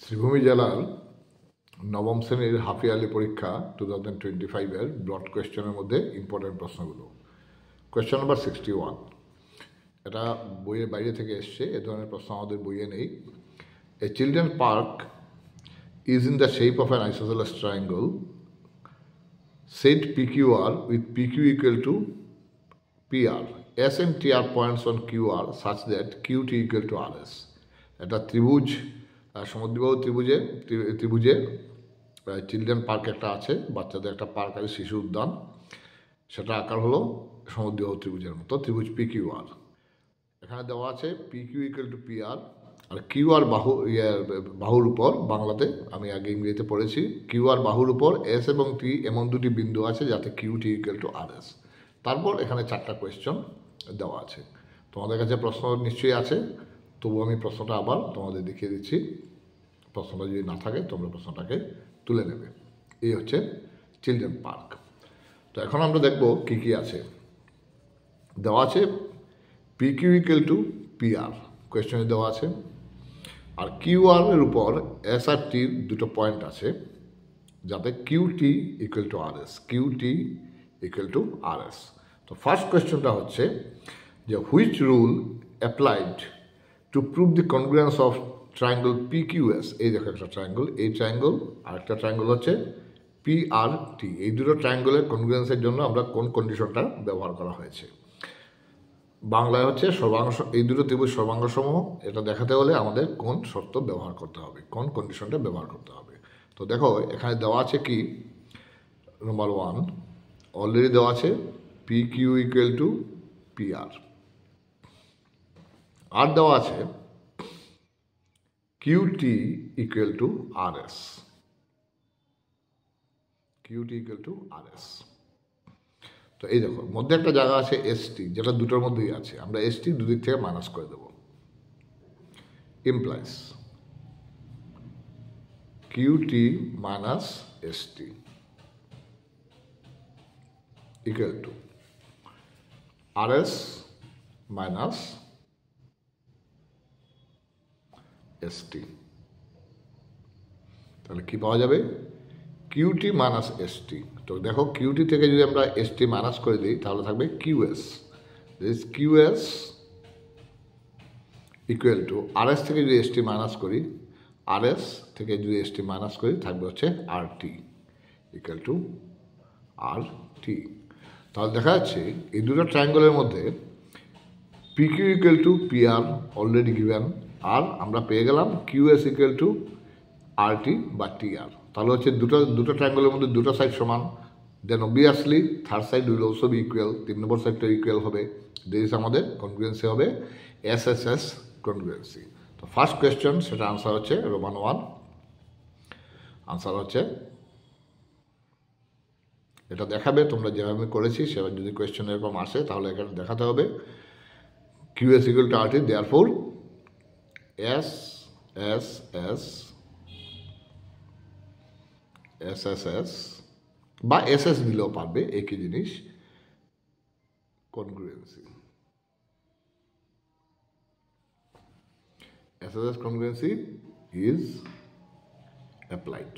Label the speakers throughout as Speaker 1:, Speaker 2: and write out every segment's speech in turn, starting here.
Speaker 1: শ্রীভূমি জেলার নবম শ্রেণীর হাফ ইয়ারলি পরীক্ষা 2025-এর ব্লড কোয়েশ্চেনের মধ্যে ইম্পর্টেন্ট প্রশ্নগুলো। কোয়েশ্চেন নাম্বার 61, এটা বইয়ের বাইরে থেকে এসছে, এ ধরনের প্রশ্ন আমাদের বইয়ে নেই। A children park is in the shape of an isosceles triangle set PQR with PQ equal to PR. S and T are points on QR such that QT equal to RS. এটা ত্রিভুজ, সমদ্বিবাহু ত্রিভুজে children park একটা আছে, বাচ্চাদের একটা park আছে, শিশু উদ্যান, সেটা আকার হলো সমদ্বিবাহু ত্রিভুজের মতো, ত্রিভুজ PQR। এখানে দেওয়া আছে PQ equal to PR, R QR বাহুর উপর, বাংলাতে আমি আগে ইংরেজিতে পড়েছি, QR বাহুর উপর S এবং T এমন দুটি বিন্দু আছে যাতে QT equal to RS। তারপর এখানে 4টা কোয়েশ্চন দেওয়া আছে। তোমাদের কাছে প্রশ্ন নিশ্চয়ই আছে, তবু আমি প্রশ্নটা আবার তোমাদের দেখিয়ে দিচ্ছি। প্রশ্নটা যদি না থাকে তোমরা প্রশ্নটাকে তুলে নেবে। এই হচ্ছে চিলড্রেন পার্ক। তো এখন আমরা দেখব কি কি আছে। দেওয়া আছে PQ equal to PR, কোয়েশ্চনে দেওয়া আছে। আর QR এর উপর S আর Tর দুটো পয়েন্ট আছে যাতে QT equal to RS, QT equal to RS। তো ফার্স্ট কোয়েশ্চনটা হচ্ছে যে which rule applied to prove the congruence of triangle PQS। এই দেখো একটা ট্রায়াঙ্গল, এই ট্রায়াঙ্গল, আর একটা ট্রায়াঙ্গল হচ্ছে PRT। এই দুটো ট্রায়াঙ্গলের কনগ্রুয়েন্সের জন্য আমরা কোন কন্ডিশনটা ব্যবহার করা হয়েছে। বাংলায় হচ্ছে সর্বাংশ, এই দুটো ত্রিভুজ সর্বাঙ্গসমূহ, এটা দেখাতে হলে আমাদের কোন শর্ত ব্যবহার করতে হবে, কোন কন্ডিশনটা ব্যবহার করতে হবে। তো দেখো এখানে দেওয়া আছে কি, নাম্বার 1 অলরেডি দেওয়া আছে PQ equal to PR, আর দেওয়া আছে QT equal to RS, QT equal to RS। তো এই দেখো মধ্যে একটা জায়গা আছে ST, যেটা দুটোর মধ্যেই আছে, আমরা ST দুদিক থেকে মাইনাস করে দেব। Implies QT minus ST equal to RS minus ST। তাহলে কি পাওয়া যাবে? QT minus ST। তো দেখো QT থেকে যদি আমরা ST মাইনাস করে দিই তাহলে থাকবে QS। This QS equal two RS থেকে যদি ST মাইনাস করি, RS থেকে যদি ST মাইনাস করি থাকবে হচ্ছে RT ইকুয়াল টু RT। তাহলে দেখা যাচ্ছে এই দুটো ট্রায়াঙ্গলের মধ্যে PQ equal to PR already given, আর আমরা পেয়ে গেলাম QS ইকুয়াল টু RT বা TR। তাহলে হচ্ছে দুটো ট্রায়াঙ্গলের মধ্যে দুটো সাইড সমান, then obviously third side will also be equal, 3 number সাইডটা ইকুয়াল হবে। দিস আমাদের কনগ্রুয়েন্সি হবে SSS কনগ্রুয়েন্সি। তো ফার্স্ট কোয়েশ্চন, সেটা আনসার হচ্ছে রোমান 1, আনসার হচ্ছে এটা দেখাবে তোমরা যেভাবে করেছি সেভাবে যদি কোয়েশ্চন এরকম আসে তাহলে এখানে দেখাতে হবে QS equal to RT, therefore SSS বা SS দিলেও পারবে, একই জিনিস, কনগ্রুয়েন্সি। SSS congruency is applied।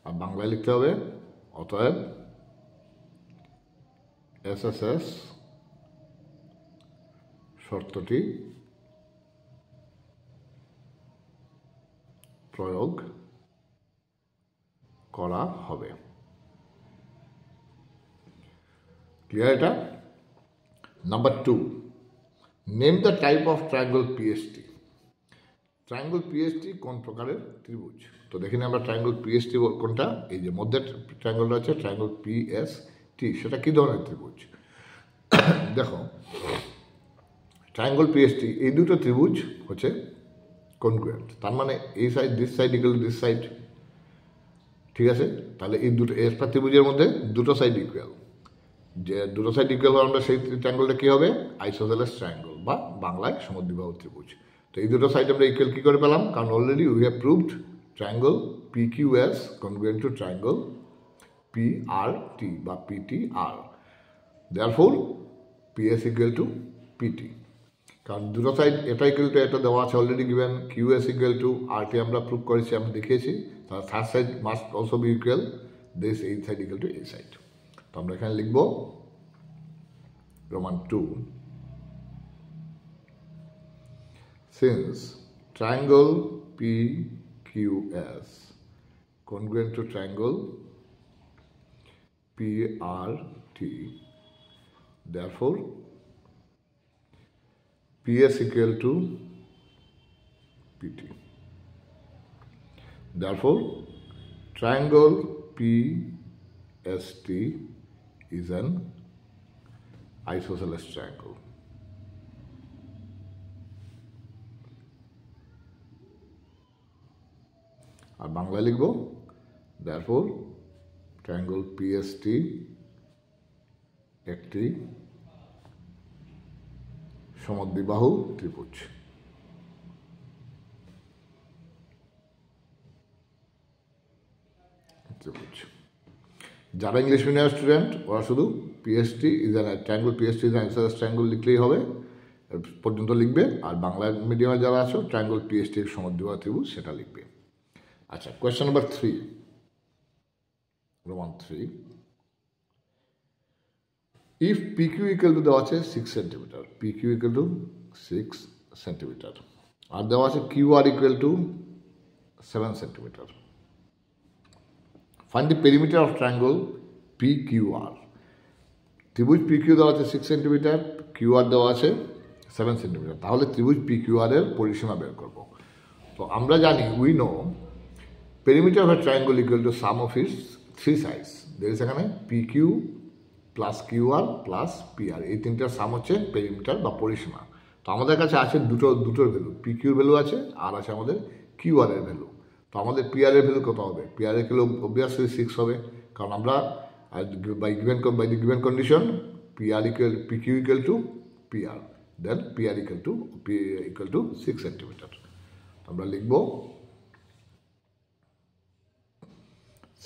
Speaker 1: আর বাংলায় লিখতে হবে অতএব SSS শর্তটি প্রয়োগ করা হবে। ক্লিয়ার এটা? Number 2, name the type of triangle PST। Triangle PST কোন প্রকারের ত্রিভুজ? তো দেখিনি আমরা ট্রায়াঙ্গল PST কোনটা, এই যে মধ্যে ট্রায়াঙ্গলটা আছে ট্রায়াঙ্গল PST, সেটা কি ধরনের ত্রিভুজ? দেখো ট্রায়াঙ্গল PST, এই দুটো ত্রিভুজ হচ্ছে কনগ্রুয়েন্ট, তার মানে এই side, this side equal to this side, ঠিক আছে? তাহলে এই দুটো একটা ত্রিভুজের মধ্যে দুটো সাইড ইকুয়াল, যে দুটো সাইড ইকুয়াল হলে আমরা সেই ট্রায়াঙ্গলটা কী হবে? আইসোসেলেস ট্রায়াঙ্গল বা বাংলায় সমদ্বিবাহু ত্রিভুজ। তো এই দুটো সাইড আমরা ইকুয়াল কী করে পেলাম? কারণ already we have proved triangle PQS congruent to triangle PRT বা PTR, therefore PS equal to PT। কারণ দুটো সাইড এটা ইকুয়াল টু এটা দেওয়া আছে already given, QS equal two RT আমরা প্রুভ করেছি, আমি দেখিয়েছি। তার third side must also be equal this এই সাইড ইকুয়াল টু এই সাইড। তো আমরা এখানে লিখব Roman 2, since triangle PQS congruent to triangle PRT, therefore PS equal to PT. Therefore, triangle PST is an isosceles triangle. আর বাংলা লিখব therefore triangle PST একটি সমদ্বিবাহু ত্রিভুজ। যারা ইংলিশ মিডিয়াম স্টুডেন্ট ওরা শুধু PST is an triangle, PST is an isosceles triangle লিখলেই হবে, পর্যন্ত লিখবে। আর বাংলা মিডিয়ামে যারা আছো ট্রায়াঙ্গল পিএসটি সমদ্বিবাহু ত্রিভুজ সেটা লিখবে। আচ্ছা, question number 3, roman 3, if PQ equal to দেওয়া আছে 6 centimetre, PQ equal to 6 centimetre, আর দেওয়া আছে QR equal to 7 centimetre, find the perimeter of triangle PQR। ত্রিভুজ পিকিউ দেওয়া আছে 6 সেন্টিমিটার, কিউআর দেওয়া আছে 7 সেন্টিমিটার, তাহলে ত্রিভুজ PQR এর পরিসীমা বের করব। তো আমরা জানি we know perimeter of a triangle equal to sum of its 3 sides. দের এখানে PQ plus QR plus PR, এই তিনটার সাম হচ্ছে পেরিমিটার বা পরিসীমা। তো আমাদের কাছে আছে দুটোর ভ্যালু, পিকিউর ভ্যালু আছে আর আছে আমাদের কিউআর এর ভ্যালু। তো আমাদের পিআর এর ভ্যালু কত হবে? পিআর এর ভ্যালু অবভিয়াসলি 6 হবে, কারণ আমরা by the given condition PQ equal to PR, then PR equal to 6 centimetre. আমরা লিখব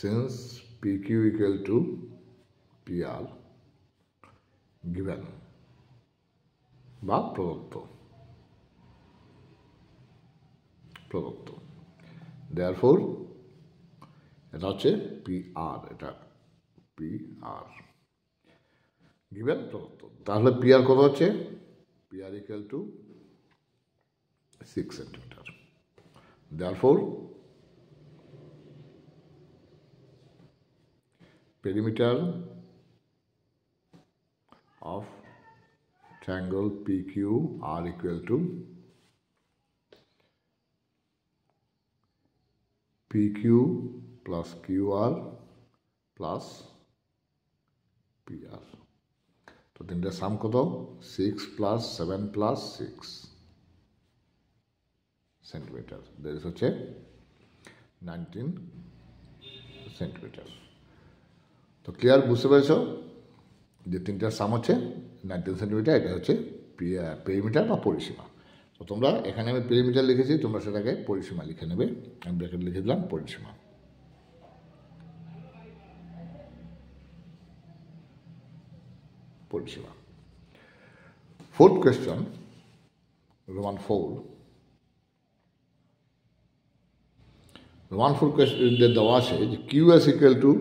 Speaker 1: since PQ equal to PR given বা প্রদত্ত, therefore এটা হচ্ছে PR, এটা PR given প্রদত্ত। তাহলে PR কত হচ্ছে? PR equal to 6 centimetre. therefore perimeter of triangle PQR equal to PQ plus QR plus PR। তো তিনটার সাম কত? 6 plus 7 plus 6 centimetre, that is হচ্ছে 19 সেন্টিমিটার। তো ক্লিয়ার, বুঝতে পেরেছ যে তিনটার সাম হচ্ছে 19 সেন্টিমিটার, এটা হচ্ছে পেরিমিটার বা পরিসীমা। তো তোমরা এখানে আমি পেরিমিটার লিখেছি, তোমরা সেটাকে পরিসীমা লিখে নেবে। আমি ব্র্যাকেট লিখে দিলাম পরিসীমা। Fourth question, Roman 4। Roman 4 question দেওয়া আছে যে QS equal to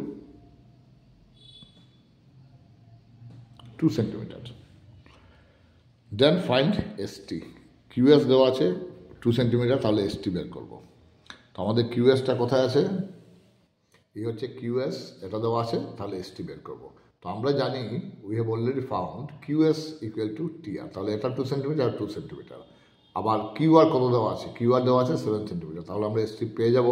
Speaker 1: 2 centimetre, then find ST. QS দেওয়া আছে 2 সেন্টিমিটার, তাহলে এসটি বের করব। তো আমাদের কিউএসটা কোথায় আছে? এই হচ্ছে কিউএস, এটা দেওয়া আছে, তাহলে এসটি বের করব। তো আমরা জানি we have already found QS equal to TR, তাহলে এটা 2 সেন্টিমিটার আর 2 সেন্টিমিটার। আবার কিউআর কত দেওয়া আছে? কিউআর দেওয়া আছে 7 সেন্টিমিটার, তাহলে আমরা এসটি পেয়ে যাব।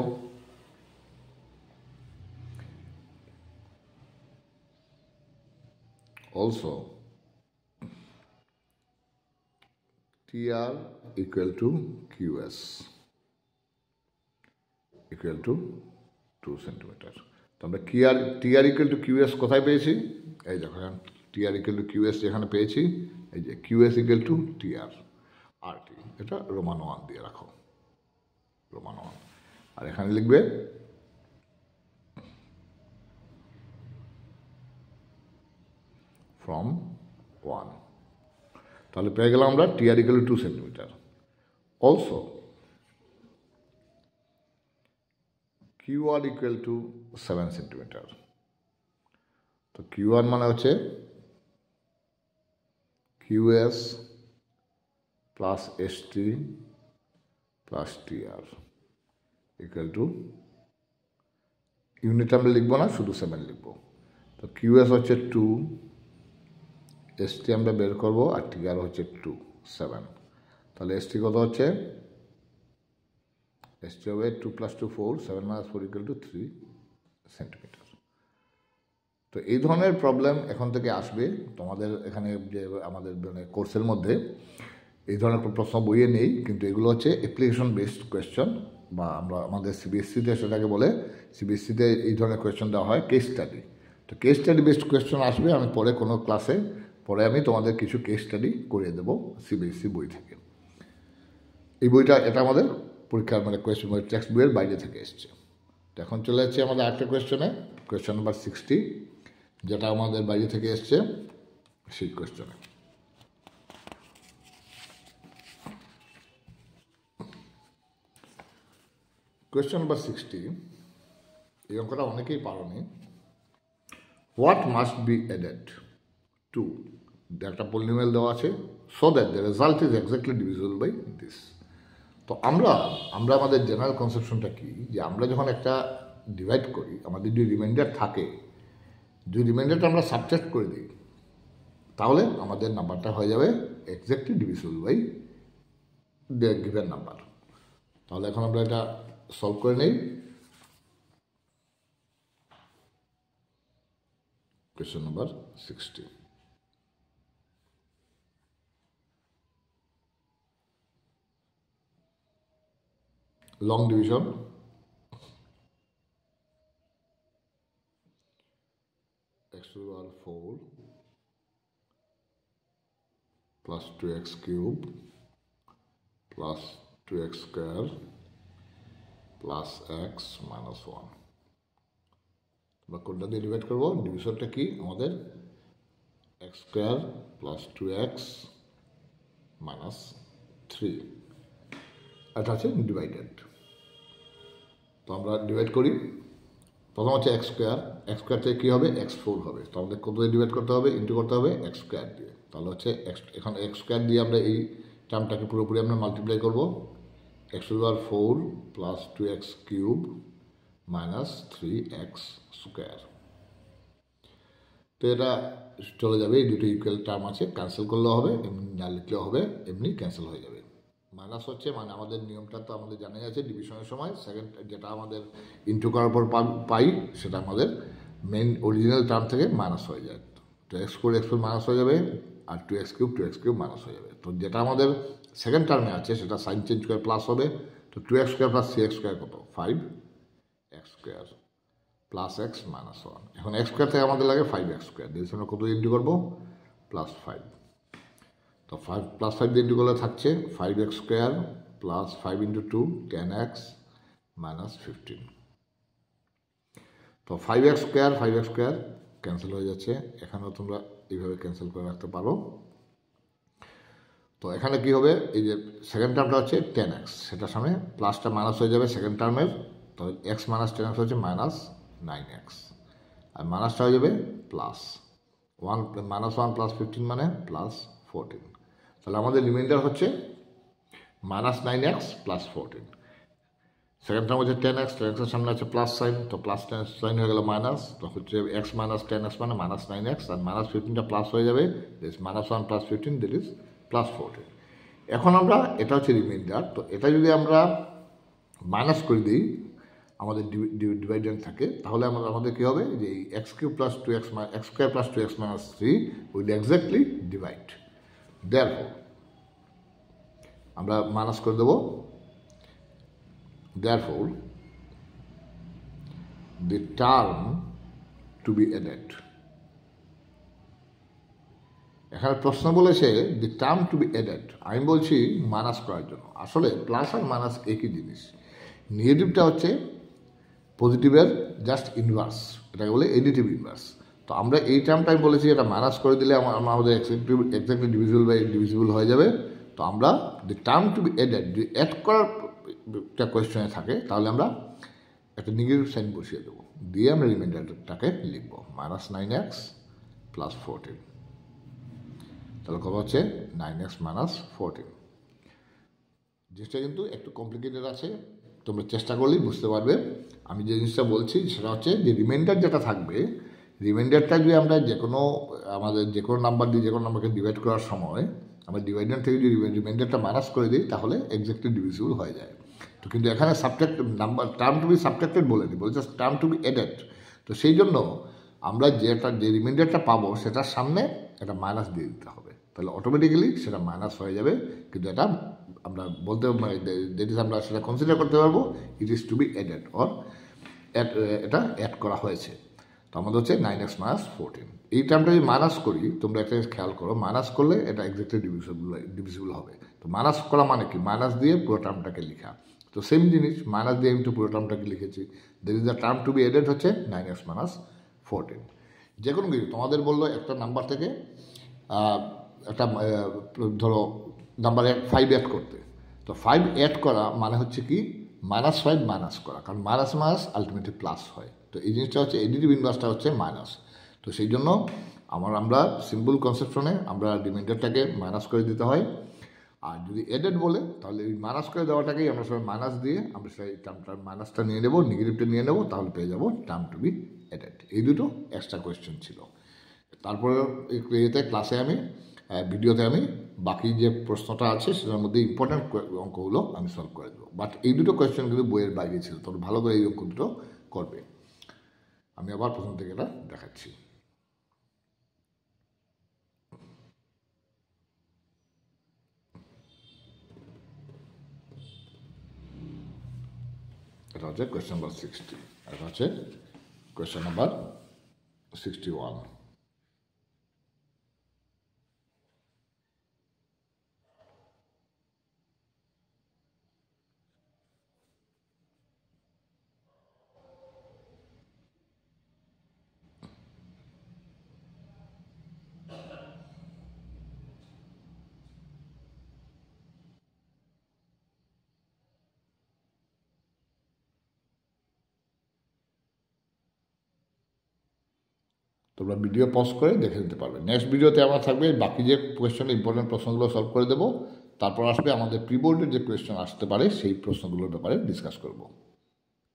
Speaker 1: Also TR equal to QS equal to 2 centimetre. তো আমরা TR equal to QS কোথায় পেয়েছি? এই দেখো, TR equal to QS যেখানে পেয়েছি, এই যে QS equal to TR RT, এটা রোমান 1 দিয়ে রাখো, রোমান 1। আর এখানে লিখবে from 1। তাহলে পেয়ে গেলাম আমরা TR equal to 2 centimetre. Also QR equal to 7 centimetre. তো QR মানে হচ্ছে QS plus ST plus TR equal to, unit আমরা লিখবো না, শুধু 7 লিখবো। তো QS হচ্ছে 2, ST আমরা বের করবো, আর TR হচ্ছে 2, 7। তাহলে ST কত হচ্ছে? ST হবে 2 + 2 4, 7 - 4 = 3 সেন্টিমিটার। তো এই ধরনের প্রবলেম এখন থেকে আসবে তোমাদের এখানে, যে আমাদের মানে কোর্সের মধ্যে এই ধরনের প্রশ্ন বইয়ে নেই, কিন্তু এগুলো হচ্ছে অ্যাপ্লিকেশন বেসড কোয়েশ্চন, বা আমরা আমাদের CBSE-তে সেটাকে বলে, CBSE-তে এই ধরনের কোয়েশ্চন দেওয়া হয় কেস স্টাডি। তো কেস স্টাডি বেসড কোয়েশ্চন আসবে, আমি পরে কোনো ক্লাসে পরে আমি তোমাদের কিছু কেস স্টাডি করে দেবো CBSE বই থেকে। এই বইটা এটা আমাদের পরীক্ষার মানে কোয়েশ্চন বই টেক্সট বইয়ের বাইরে থেকে এসছে। তো এখন চলে যাচ্ছে আমাদের আরেকটা কোয়েশ্চনে, কোয়েশ্চন নাম্বার 60, যেটা আমাদের বাইরে থেকে এসছে সেই কোয়েশ্চনে। কোয়েশ্চন নাম্বার 60, এই অঙ্কটা অনেকেই পারোনি। What must be added to, একটা পলিনোমিয়াল দেওয়া আছে, so that the result is exactly divisible by this. তো আমরা আমাদের জেনারেল কনসেপশনটা কি, যে আমরা যখন একটা ডিভাইড করি, আমাদের যদি রিমাইন্ডার থাকে, যদি রিমাইন্ডারটা আমরা সাবট্রাক্ট করে দিই, তাহলে আমাদের নাম্বারটা হয়ে যাবে exactly divisible by the given number. তাহলে এখন আমরা এটা সলভ করে নেই। Question number 60, long division. x to the power 4 plus 2x cube plus 2x square plus x minus 1। আমরা কোনটা দিয়ে ডিভাইড করবো? ডিভিশনটা কি আমাদের? x square plus 2x minus 3, এটা হচ্ছে ডিভাইডেড। তো আমরা ডিভাইড করি। প্রথম হচ্ছে x স্কোয়ার থেকে কী হবে? x4 হবে। তো আমাদের কত দিয়ে ডিভাইড করতে হবে? ইন্টু করতে হবে x স্কোয়ার দিয়ে। তাহলে হচ্ছে এখন x স্কোয়ার দিয়ে আমরা এই টার্মটাকে পুরোপুরি আমরা মাল্টিপ্লাই করবো। x to the power 4 plus 2x cube minus 3x square। তো এটা চলে যাবে, এই দুটো ইকুয়াল টার্ম আছে, ক্যান্সেল করলেও হবে, এমনি না লিখলেও হবে, এমনি ক্যান্সেল হয়ে যাবে। মাইনাস হচ্ছে মানে আমাদের নিয়মটা তো আমাদের জানাই আছে, ডিভিশনের সময় সেকেন্ড যেটা আমাদের ইন্টু করার পর পাই, সেটা আমাদের মেইন অরিজিনাল টার্ম থেকে মাইনাস হয়ে যায়। তো x4 মাইনাস হয়ে যাবে, আর 2x কিউব মাইনাস হয়ে যাবে। তো যেটা আমাদের সেকেন্ড টার্মে আছে সেটা সাইন চেঞ্জ করে প্লাস হবে। তো 2x square plus 3x square কত? 5x square plus x minus 1। এখন x স্কোয়ার থেকে আমাদের লাগে 5x স্কোয়ার, দিয়ে আমরা কত ইন্টু করবো? প্লাস 5। তো 5 প্লাস 5 দিয়ে ইন্টু করলে থাকছে 5x square plus 5 × 2 10x minus 15। তো 5x স্কোয়ার ক্যান্সেল হয়ে যাচ্ছে, এখানেও তোমরা এইভাবে ক্যান্সেল করে রাখতে পারো। তো এখানে কি হবে? এই যে সেকেন্ড টার্মটা হচ্ছে 10x, সেটার সামনে প্লাসটা মাইনাস হয়ে যাবে সেকেন্ড টার্মের। তো x মাইনাস 10x হচ্ছে মাইনাস 9x, আর মাইনাসটা হয়ে যাবে প্লাস 1, মাইনাস 1 প্লাস 15 মানে প্লাস 14। তাহলে আমাদের রিমাইন্ডার হচ্ছে minus 9x plus 14। Second term হচ্ছে 10x, 10xের সামনে আছে প্লাস সাইন, তো প্লাস সাইন হয়ে গেল মাইনাস, তো হচ্ছে x মাইনাস 10x মানে মাইনাস 9x, আর মাইনাস 15টা প্লাস হয়ে যাবে, minus 1 plus 15 that is plus 14। এখন আমরা এটা হচ্ছে রিমাইন্ডার, তো এটা যদি আমরা মাইনাস করে দিই, আমাদের ডিভাইডেন্ট থাকে, তাহলে আমাদের কী হবে? যে এই x cube plus 2x square plus 2x minus 3 will exactly divide. Therefore আমরা মাইনাস করে দেবো। Therefore the term to be added, এখানে প্রশ্ন বলেছে the term to be added, আমি বলছি মাইনাস করার জন্য। আসলে প্লাস আর মাইনাস একই জিনিস। নেগেটিভটা হচ্ছে পজিটিভের জাস্ট ইনভার্স, এটাকে বলে এডিটিভ ইনভার্স। তো আমরা এই টার্মটা আমি বলেছি এটা মাইনাস করে দিলে আমাদের এক্স্যাক্টলি ডিভিজিবল বাই ডিভিজিবল হয়ে যাবে। তো আমরা the term to be added যদি অ্যাড করার একটা কোয়েশ্চনে থাকে তাহলে আমরা একটা নেগেটিভ সাইন বসিয়ে দেবো, দিয়ে আমরা রিমাইন্ডারটাকে লিখবো -9x + 14। তাহলে কত হচ্ছে 9x - 14। জিনিসটা কিন্তু একটু কমপ্লিকেটেড আছে, তোমরা চেষ্টা করলেই বুঝতে পারবে। আমি যে জিনিসটা বলছি সেটা হচ্ছে যে রিমাইন্ডার যেটা থাকবে, রিমাইন্ডারটা যদি আমরা আমাদের যে কোনো নাম্বার দিয়ে যে কোনো নাম্বারকে ডিভাইড করার সময় আমরা ডিভাইডার থেকে যদি রিমাইন্ডারটা মাইনাস করে দিই তাহলে এক্স্যাক্টলি ডিভিজিবল হয়ে যায়। তো কিন্তু এখানে subtract number term to be subtracted বলেছে টার্ম টু বি এডেড। তো সেই জন্য আমরা যে রিমাইন্ডারটা পাবো সেটার সামনে একটা মাইনাস দিয়ে দিতে হবে, তাহলে অটোমেটিক্যালি সেটা মাইনাস হয়ে যাবে। কিন্তু এটা আমরা বলতে আমরা সেটা কনসিডার করতে পারবো it is to be added or এটা অ্যাড করা হয়েছে। তো আমাদের হচ্ছে 9x - 14। এই টার্মটা যদি মাইনাস করি, তোমরা একটা খেয়াল করো, মাইনাস করলে এটা এক্স্যাক্টলি ডিভিজিবল হবে। তো মাইনাস করা মানে কি, মাইনাস দিয়ে পুরো টার্মটাকে লেখা। তো সেম জিনিস, মাইনাস দিয়ে আমি তো পুরো টার্মটাকে লিখেছি। There is the term to be added হচ্ছে 9x - 14। যে কোনো কিছু তোমাদের বললো একটা নাম্বার থেকে একটা ধরো নাম্বার 5 অ্যাড করতে, তো 5 অ্যাড করা মানে হচ্ছে কি -5 মাইনাস করা, কারণ মাইনাস মাইনাস আলটিমেটলি প্লাস হয়। তো এই জিনিসটা হচ্ছে এডিটিভ ইনভার্সটা হচ্ছে মাইনাস। তো সেই জন্য আমরা সিম্পল কনসেপশনে আমরা রিমাইন্ডারটাকে মাইনাস করে দিতে হয়। আর যদি এডেড বলে তাহলে এই মাইনাস করে দেওয়াটাকেই আমরা সবাই মাইনাস দিয়ে আমরা সেই টার্মটার মাইনাসটা নিয়ে নেবো, নেগেটিভটা নিয়ে নেবো, তাহলে পেয়ে যাবো টার্ম টু বি এডেড। এই দুটো এক্সট্রা কোয়েশ্চেন ছিল। তারপরে এতে ক্লাসে ভিডিওতে আমি বাকি যে প্রশ্নটা আছে সেটার মধ্যে ইম্পর্ট্যান্ট অঙ্কগুলো আমি সলভ করে দেবো। বাট এই দুটো কোয়েশ্চেন কিন্তু বইয়ের বাইরে ছিল, তোমরা ভালো করে এই অঙ্ক দুটো করবে। আমি আবার প্রথম থেকে এটা দেখাচ্ছি। এটা হচ্ছে কোয়েশ্চেন নাম্বার 60, এটা হচ্ছে কোয়েশ্চেন নাম্বার 61। তোমরা ভিডিও পজ করে দেখে নিতে পারবে। নেক্সট ভিডিওতে আমার থাকবে বাকি যে কোয়েশ্চেন ইম্পর্টেন্ট প্রশ্নগুলো সলভ করে দেবো। তারপর আসবে আমাদের প্রিবোর্ডের যে কোয়েশ্চেন আসতে পারে সেই প্রশ্নগুলোর ব্যাপারে ডিসকাস করবো।